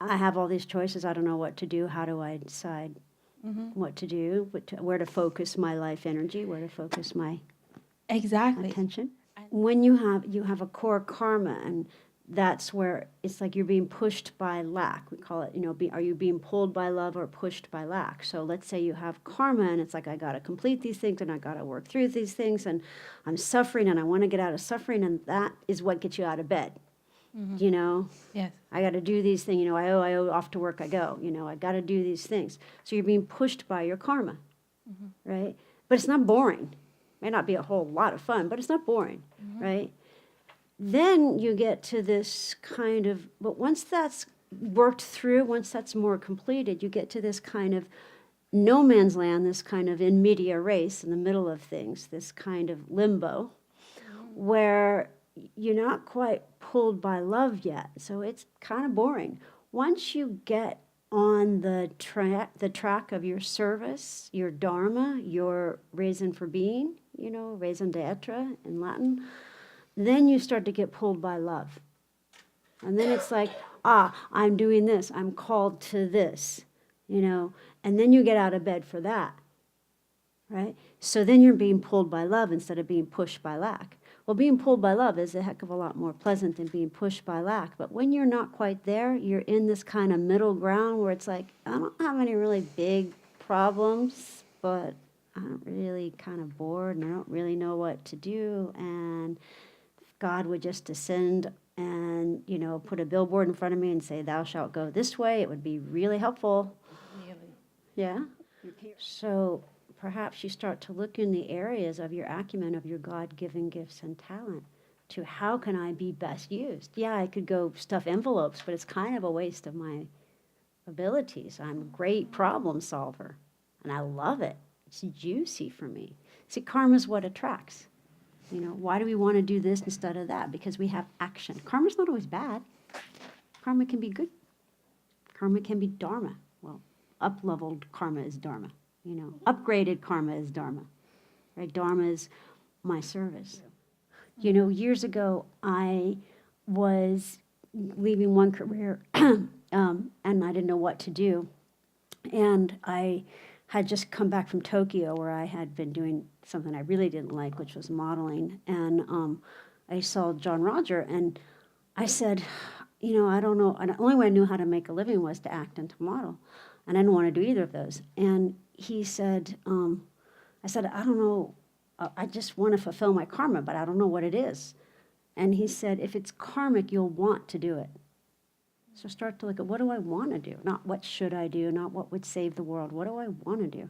I have all these choices. I don't know what to do. How do I decide what to do, where to focus my life energy, where to focus my attention? When you have a core karma, and that's where it's like you're being pushed by lack. We call it, are you being pulled by love or pushed by lack? So let's say you have karma, and it's like, I got to complete these things, and I got to work through these things, and I'm suffering, and I want to get out of suffering, and that is what gets you out of bed. Yes. I got to do these things, I owe, off to work I go, I got to do these things. So you're being pushed by your karma, right? But it's not boring. May not be a whole lot of fun, but it's not boring, right? Then you get to this kind of, but once that's worked through, once that's more completed, you get to this kind of no man's land, this kind of in media race, in the middle of things, this kind of limbo, where you're not quite pulled by love yet. So it's kind of boring. Once you get on the track of your service, your dharma, your raison for being, raison d'etre in Latin, then you start to get pulled by love. And then it's like, I'm doing this, I'm called to this, and then you get out of bed for that, right? So then you're being pulled by love instead of being pushed by lack. Well, being pulled by love is a heck of a lot more pleasant than being pushed by lack. But when you're not quite there, you're in this kind of middle ground where it's like, I don't have any really big problems, but I'm really kind of bored and I don't really know what to do. And if God would just descend and, put a billboard in front of me and say, thou shalt go this way, it would be really helpful. Really. Yeah. So perhaps you start to look in the areas of your acumen, of your God-given gifts and talent, to how can I be best used? Yeah, I could go stuff envelopes, but it's kind of a waste of my abilities. I'm a great problem solver, and I love it. It's juicy for me. See, karma's what attracts. Why do we want to do this instead of that? Because we have action. Karma's not always bad. Karma can be good. Karma can be dharma. Well, up-leveled karma is dharma. Upgraded karma is dharma, right? Dharma is my service. Years ago, I was leaving one career, and I didn't know what to do. And I had just come back from Tokyo, where I had been doing something I really didn't like, which was modeling. And I saw John Roger, and I said, I don't know. And the only way I knew how to make a living was to act and to model. And I didn't want to do either of those. And he said, I said, I don't know, I just want to fulfill my karma, but I don't know what it is. And he said, if it's karmic, you'll want to do it. So start to look at, what do I want to do? Not what should I do, not what would save the world. What do I want to do?